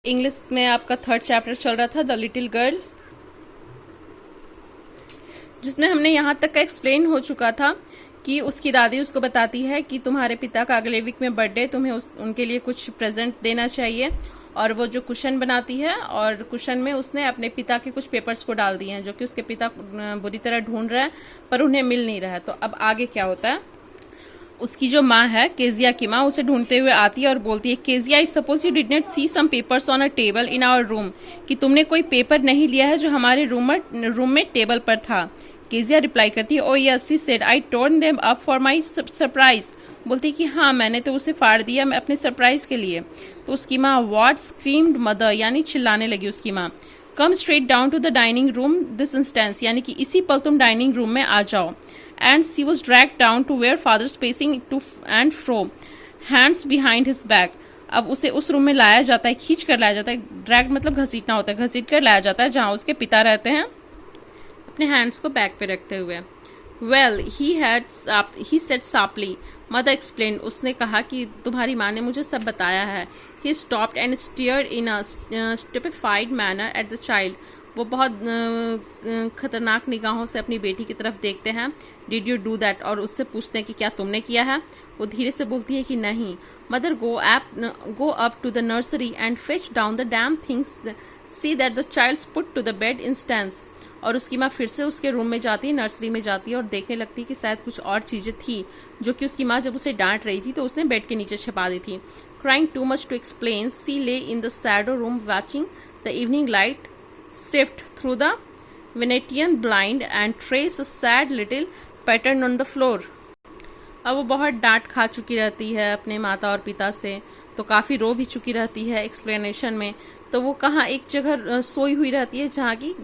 English में आपका third chapter चल रहा था द लिटिल गर्ल, जिसमें हमने यहाँ तक का एक्सप्लेन हो चुका था कि उसकी दादी उसको बताती है कि तुम्हारे पिता का अगले वीक में बर्थडे, तुम्हें उनके लिए कुछ प्रेजेंट देना चाहिए। और वो जो कुशन बनाती है और कुशन में उसने अपने पिता के कुछ पेपर्स को डाल दिए हैं जो कि उसके पिता बुरी तरह ढूंढ रहा है पर उन्हें मिल नहीं रहा है। तो अब आगे क्या होता है, उसकी जो माँ है केजिया की माँ उसे ढूंढते हुए आती है और बोलती है, Kezia I suppose you did not see some papers on a table in our room, कि तुमने कोई पेपर नहीं लिया है जो हमारे रूम में टेबल पर था। केजिया रिप्लाई करती है, ओ yes she said I torn them up for my surprise, बोलती है कि हाँ मैंने तो उसे फाड़ दिया मैं अपने सरप्राइज के लिए। तो उसकी माँ व्हाट स्क्रीम्ड मदर, यानी चिल्लाने लगी उसकी माँ, come straight down to the dining room this instance, यानी कि इसी पल तुम डाइनिंग रूम में आ जाओ। And she was dragged down to where father's pacing to and fro, hands behind his back. अब उसे उस रूम में लाया जाता है, खींच कर लाया जाता है। ड्रैग मतलब घसीटना होता है, घसीट कर लाया जाता है जहाँ उसके पिता रहते हैं, अपने हैंड्स को बैक पे रखते हुए। Well he said sharply, mother explain, उसने कहा कि तुम्हारी माँ ने मुझे सब बताया है। He stopped and stared in a stupefied manner at the child, वो बहुत खतरनाक निगाहों से अपनी बेटी की तरफ देखते हैं। डिड यू डू दैट, और उससे पूछते हैं कि क्या तुमने किया है। वो धीरे से बोलती है कि नहीं। Mother go up to the nursery and fetch down the damp things, see that the child's put to the bed instance, और उसकी माँ फिर से उसके रूम में जाती है, नर्सरी में जाती है और देखने लगती है कि शायद कुछ और चीज़ें थी जो कि उसकी माँ जब उसे डांट रही थी तो उसने बेड के नीचे छिपा दी थी। Crying too much to explain, she lay in the shadow room watching the evening light sift through the Venetian blind and trace a sad little pattern on the floor. अब वो बहुत डांट खा चुकी रहती है अपने माता और पिता से, तो काफ़ी रो भी चुकी रहती है एक्सप्लेनेशन में। तो वो कहाँ एक जगह सोई हुई रहती है जहाँ की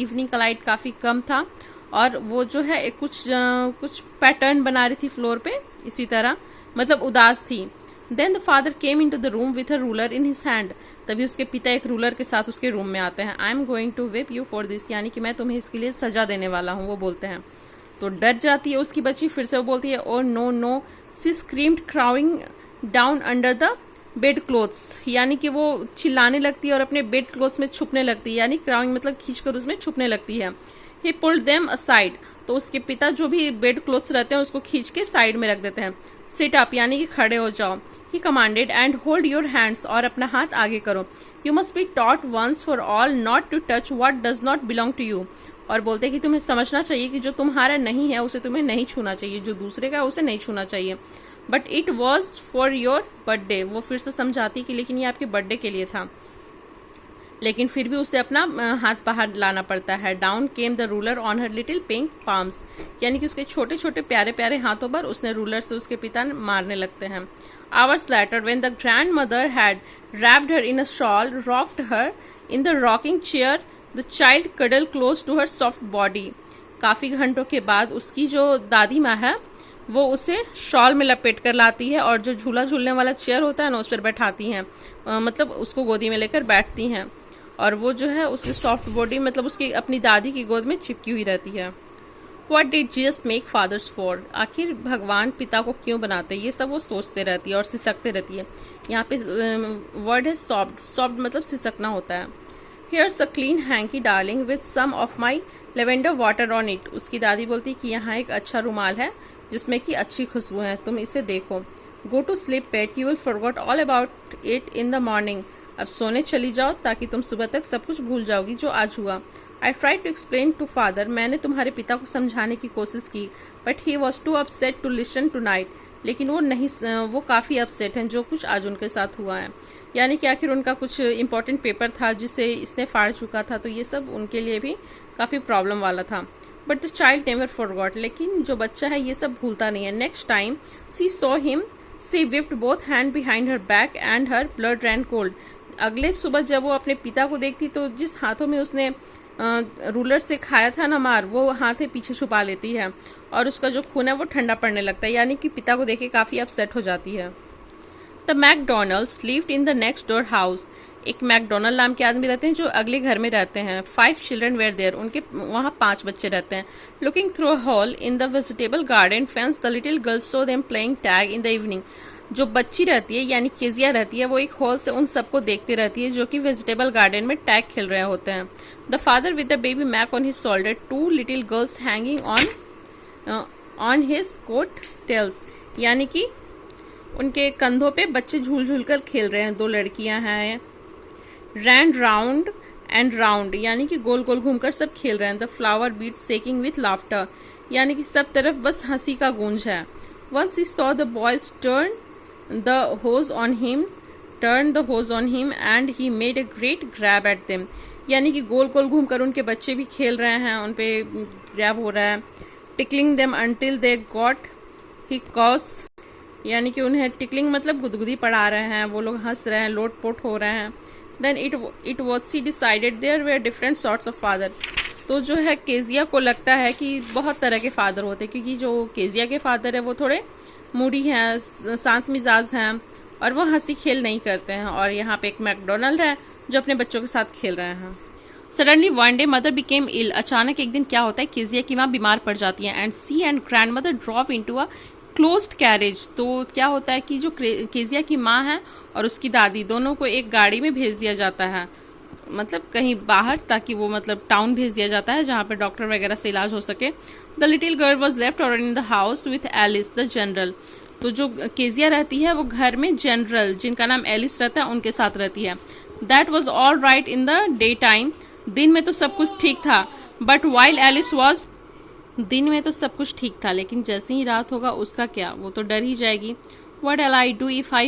इवनिंग का लाइट काफ़ी कम था और वो जो है कुछ पैटर्न बना रही थी फ्लोर पे, इसी तरह मतलब उदास थी। Then the father came in to the room with a ruler in his hand, तभी उसके पिता एक रूलर के साथ उसके रूम में आते हैं। I am going to whip you for this, यानी कि मैं तुम्हें इसके लिए सजा देने वाला हूँ, वो बोलते हैं। तो डर जाती है उसकी बच्ची, फिर से वो बोलती है, oh no no, she screamed crouching down under the bed clothes, यानी कि वो चिल्लाने लगती है और अपने बेड क्लोथ्स में छुपने लगती है, यानी क्राउइंग मतलब खींचकर उसमें छुपने लगती है। ही पुल्ड देम असाइड, तो उसके पिता जो भी बेड क्लोथ्स रहते हैं उसको खींच के साइड में रख देते हैं। सिट अप, यानी कि खड़े हो जाओ। He commanded and hold your hands, और अपना हाथ आगे करो। You must be taught once for all not to touch what does not belong to you, और बोलते हैं कि तुम्हें समझना चाहिए कि जो तुम्हारा नहीं है उसे तुम्हें नहीं छूना चाहिए, जो दूसरे का है उसे नहीं छूना चाहिए। But it was for your birthday, वो फिर से समझाती कि लेकिन ये आपके बर्थडे के लिए था, लेकिन फिर भी उसे अपना हाथ बाहर लाना पड़ता है। Down came the ruler on her little pink palms, यानी कि उसके छोटे छोटे प्यारे प्यारे हाथों पर उसने रूलर से उसके पिता मारने लगते हैं। Hours later when the grand mother had wrapped her in a shawl, rocked her in the rocking chair, the child cuddled close to her soft body. काफ़ी घंटों के बाद उसकी जो दादी माँ है वो उसे शॉल में लपेट कर लाती है और जो झूला झूलने वाला चेयर होता है ना उस पर बैठाती हैं, मतलब उसको गोदी में लेकर बैठती हैं, और वो जो है उसकी सॉफ्ट बॉडी मतलब उसकी अपनी दादी की गोद में चिपकी हुई रहती है। What did Jesus make fathers for? आखिर भगवान पिता को क्यों बनाते हैं, ये सब वो सोचते रहती है और सिसकते रहती है। यहाँ पे वर्ड है सॉफ्ट, सॉफ्ट मतलब सिसकना होता है। Here's a clean hanky darling with some of my lavender water on it. उसकी दादी बोलती है कि यहाँ एक अच्छा रुमाल है जिसमें कि अच्छी खुशबू है, तुम इसे देखो। Go to sleep pet, you will forget all about it in the morning. अब सोने चली जाओ ताकि तुम सुबह तक सब कुछ भूल जाओगी जो आज हुआ। I try to explain to father, मैंने तुम्हारे पिता को समझाने की कोशिश की, but he was too upset to listen tonight, लेकिन वो काफ़ी अपसेट हैं जो कुछ आज उनके साथ हुआ है, यानी कि आखिर उनका कुछ इंपॉर्टेंट पेपर था जिसे इसने फाड़ चुका था, तो ये सब उनके लिए भी काफ़ी प्रॉब्लम वाला था। But the child never forgot, लेकिन जो बच्चा है ये सब भूलता नहीं है। Next time C saw him C whipped both hand behind her back and her blood ran cold. अगले सुबह जब वो अपने पिता को देखती तो जिस हाथों में उसने रूलर से खाया था ना मार, वो हाथे पीछे छुपा लेती है और उसका जो खून है वो ठंडा पड़ने लगता है, यानी कि पिता को देखे काफ़ी अपसेट हो जाती है। The McDonald's lived in the next door house, एक मैकडोनल्ड नाम के आदमी रहते हैं जो अगले घर में रहते हैं। 5 चिल्ड्रन वेयर देयर, उनके वहाँ 5 बच्चे रहते हैं। Looking through a hall in the vegetable garden fence the little girls so them playing tag in the evening, जो बच्ची रहती है यानी केजिया रहती है वो एक होल से उन सबको देखती रहती है जो कि वेजिटेबल गार्डन में टैग खेल रहे होते हैं। The father with the baby Mac on his shoulder, 2 little girls hanging on his coat tails, यानी कि उनके कंधों पे बच्चे झूल झूल कर खेल रहे हैं, 2 लड़कियां हैं। रैंड राउंड एंड राउंड, यानी कि गोल गोल घूमकर सब खेल रहे हैं। The flower bed shaking with laughter, यानी कि सब तरफ बस हंसी का गूंज है। Once he saw the boys turn the hose on him and he made a great grab at them, यानी कि गोल गोल घूमकर उनके बच्चे भी खेल रहे हैं, उन पे ग्रैब हो रहा है। Tickling them until they got he cos, यानी कि उन्हें टिकलिंग मतलब गुदगुदी पड़ा रहे हैं, वो लोग हंस रहे हैं, लोट पोट हो रहे हैं। Then it was see decided there were different sorts of father, तो जो है केजिया को लगता है कि बहुत तरह के फादर होते हैं, क्योंकि जो केजिया के फादर है वो थोड़े मूडी हैं, शांत मिजाज हैं और वो हंसी खेल नहीं करते हैं। और यहाँ पे एक मैकडोनल्ड है जो अपने बच्चों के साथ खेल रहे हैं। Suddenly one day mother became ill, अचानक एक दिन क्या होता है, केजिया की माँ बीमार पड़ जाती है। And she and grandmother drop into a closed carriage, तो क्या होता है कि जो केजिया की माँ है और उसकी दादी दोनों को एक गाड़ी में भेज दिया जाता है, मतलब कहीं बाहर, ताकि वो मतलब टाउन भेज दिया जाता है जहाँ पे डॉक्टर वगैरह से इलाज हो सके। The little girl was left और in the house with Alice the general, तो जो केजिया रहती है वो घर में जनरल जिनका नाम एलिस रहता है उनके साथ रहती है। That was all right in the day time, दिन में तो सब कुछ ठीक था, बट वाइल एलिस वॉज, दिन में तो सब कुछ ठीक था लेकिन जैसे ही रात होगा उसका क्या, वो तो डर ही जाएगी। What will I do if I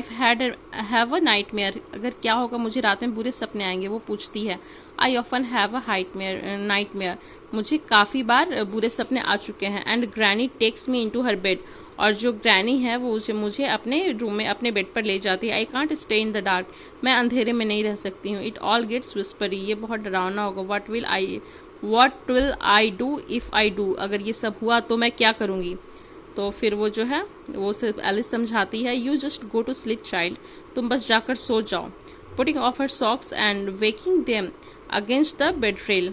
have a nightmare, अगर क्या होगा मुझे रात में बुरे सपने आएंगे, वो पूछती है। I often have a nightmare, मुझे काफ़ी बार बुरे सपने आ चुके हैं। And Granny takes me into her bed, और जो ग्रैनी है वो मुझे अपने रूम में अपने बेड पर ले जाती है। I can't stay in the dark, मैं अंधेरे में नहीं रह सकती हूँ। It all gets whispery, ये बहुत डरावना होगा। What will I do if I do, अगर ये सब हुआ तो मैं क्या करूँगी। तो फिर वो जो है वो सिर्फ एलिस समझाती है, you just go to sleep child, तुम बस जाकर सो जाओ। Putting off her socks and waking them against the bed rail,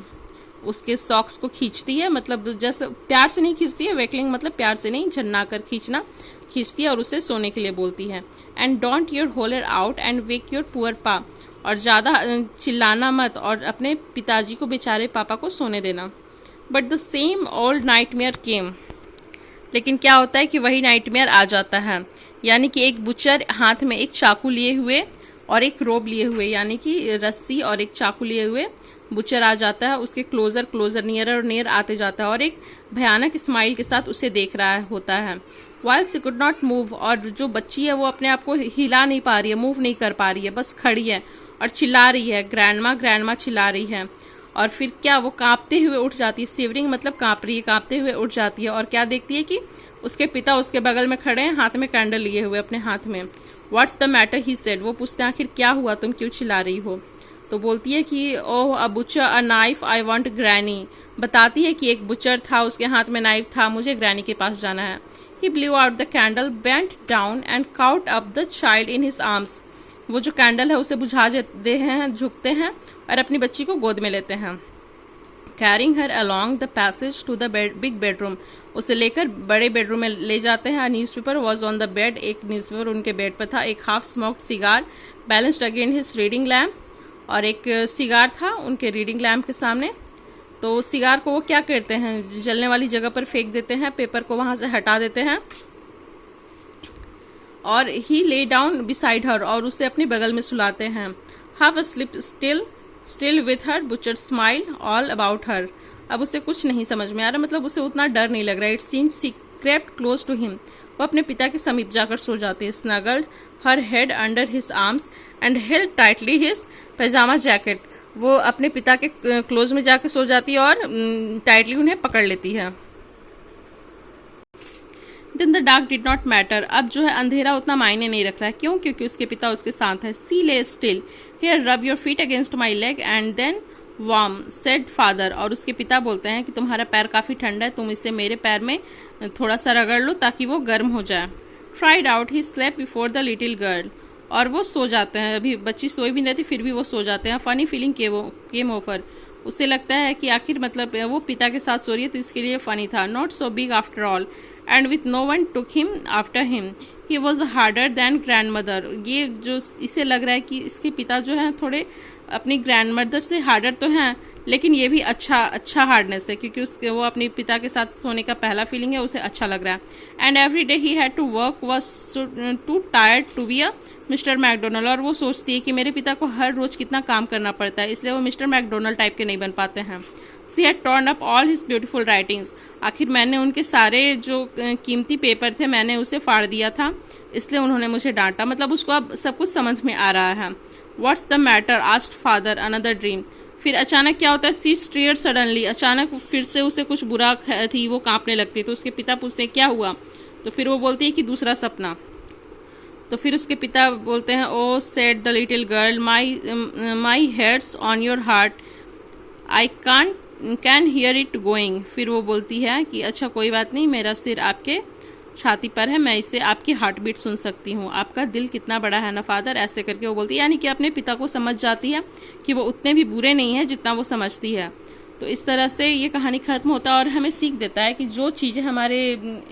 उसके सॉक्स को खींचती है, मतलब जैसे प्यार से नहीं खींचती है, वेकलिंग मतलब प्यार से नहीं, झन्ना कर खींचना, खींचती है और उसे सोने के लिए बोलती है। And don't your holer out and wake your poor पा, और ज़्यादा चिल्लाना मत और अपने पिताजी को, बेचारे पापा को सोने देना। But the same old nightmare came, लेकिन क्या होता है कि वही नाइटमेयर आ जाता है, यानी कि एक बुचर हाथ में एक चाकू लिए हुए और एक रोब लिए हुए, यानी कि रस्सी और एक चाकू लिए हुए बुचर आ जाता है, उसके क्लोजर नियर और नियर आते जाता है और एक भयानक स्माइल के साथ उसे देख रहा होता है। While she could not move, और जो बच्ची है वो अपने आप को हिला नहीं पा रही है, मूव नहीं कर पा रही है, बस खड़ी है और चिल्ला रही है, ग्रैंडमा चिल्ला रही है। और फिर क्या, वो कांपते हुए उठ जाती है, सिवरिंग मतलब कांप रही है, कांपते हुए उठ जाती है और क्या देखती है कि उसके पिता उसके बगल में खड़े हैं, हाथ में कैंडल लिए हुए अपने हाथ में। What's the matter he said, वो पूछते हैं आखिर क्या हुआ, तुम क्यों चिल्ला रही हो। तो बोलती है कि oh a butcher a knife I want granny, बताती है कि एक बुचर था, उसके हाथ में नाइफ था, मुझे ग्रैनी के पास जाना है। He blew out the candle, bent down and caught up the child in his arms, वो जो कैंडल है उसे बुझा देते हैं, झुकते हैं और अपनी बच्ची को गोद में लेते हैं। Carrying her along the passage to the big bedroom, उसे लेकर बड़े बेडरूम में ले जाते हैं। Newspaper was on the bed, एक न्यूज़पेपर उनके बेड पर था। एक half smoked cigar balanced against his reading lamp, और एक सिगार था उनके रीडिंग लैम्प के सामने। तो सिगार को वो क्या करते हैं, जलने वाली जगह पर फेंक देते हैं, पेपर को वहाँ से हटा देते हैं। और ही ले डाउन बिसाइड हर, और उसे अपने बगल में सुलाते हैं। Half a slip still with her butcher smile all about her, अब उसे कुछ नहीं समझ में आ रहा, मतलब उसे उतना डर नहीं लग रहा है। It seemed she crept close to him, वो अपने पिता के समीप जाकर सो जाती है। Snuggled her head under his arms and held tightly his pyjama jacket, वो अपने पिता के क्लोज में जाकर सो जाती है और टाइटली उन्हें पकड़ लेती है। Then the dark did not matter, अब जो है अंधेरा उतना मायने नहीं रख रहा है, क्यों, क्योंकि उसके पिता उसके साथ है। See lay still here rub your feet against my leg and then warm said father, और उसके पिता बोलते हैं कि तुम्हारा पैर काफ़ी ठंडा है, तुम इसे मेरे पैर में थोड़ा सा रगड़ लो ताकि वो गर्म हो जाए। Tried out he slept before the little girl, और वो सो जाते हैं, अभी बच्ची सोई भी नहीं थी फिर भी वो सो जाते हैं। फनी फीलिंग केम ओवर, उसे लगता है कि आखिर मतलब वो पिता के साथ सो रही है तो इसके लिए फनी था। Not so big after all and with no one took him after him, he was harder than grandmother. ये जो इसे लग रहा है कि इसके पिता जो हैं थोड़े अपनी ग्रैंड मदर से हार्डर तो हैं, लेकिन ये भी अच्छा हार्डनेस है, क्योंकि उसके वो अपने पिता के साथ सोने का पहला फीलिंग है, उसे अच्छा लग रहा है। And every day he had to work was too tired to be a mister McDonald. और वो सोचती है कि मेरे पिता को हर रोज कितना काम करना पड़ता है, इसलिए वो मिस्टर मैकडोनल्ड टाइप के नहीं बन पाते हैं। She had turn up all his beautiful writings. आखिर मैंने उनके सारे जो कीमती पेपर थे मैंने उसे फाड़ दिया था, इसलिए उन्होंने मुझे डांटा। मतलब उसको अब सब कुछ समझ में आ रहा है। What's the matter asked father, another dream. फिर अचानक क्या होता है, सी स्ट्रेयर्ड सडनली, अचानक फिर से उसे कुछ बुरा थी, वो कांपने लगती। तो उसके पिता पूछते हैं क्या हुआ, तो फिर वो बोलती है कि दूसरा सपना। तो फिर उसके पिता बोलते हैं, oh said the little girl, my head's on your heart, I can hear it going. फिर वो बोलती है कि अच्छा कोई बात नहीं, मेरा सिर आपके छाती पर है, मैं इसे आपकी हार्ट बीट सुन सकती हूँ। आपका दिल कितना बड़ा है ना फादर, ऐसे करके वो बोलती है। यानी कि अपने पिता को समझ जाती है कि वो उतने भी बुरे नहीं है जितना वो समझती है। तो इस तरह से ये कहानी खत्म होता है और हमें सीख देता है कि जो चीज़ें हमारे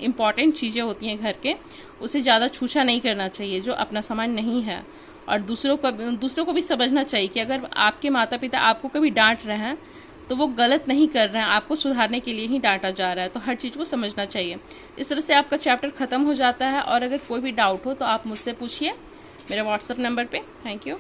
इम्पॉर्टेंट चीज़ें होती हैं घर के, उसे ज़्यादा छूछा नहीं करना चाहिए जो अपना सामान नहीं है। और दूसरों को भी समझना चाहिए कि अगर आपके माता पिता आपको कभी डांट रहे हैं तो वो गलत नहीं कर रहे हैं, आपको सुधारने के लिए ही डांटा जा रहा है। तो हर चीज़ को समझना चाहिए। इस तरह से आपका चैप्टर ख़त्म हो जाता है। और अगर कोई भी डाउट हो तो आप मुझसे पूछिए मेरे व्हाट्सएप नंबर पे। Thank you.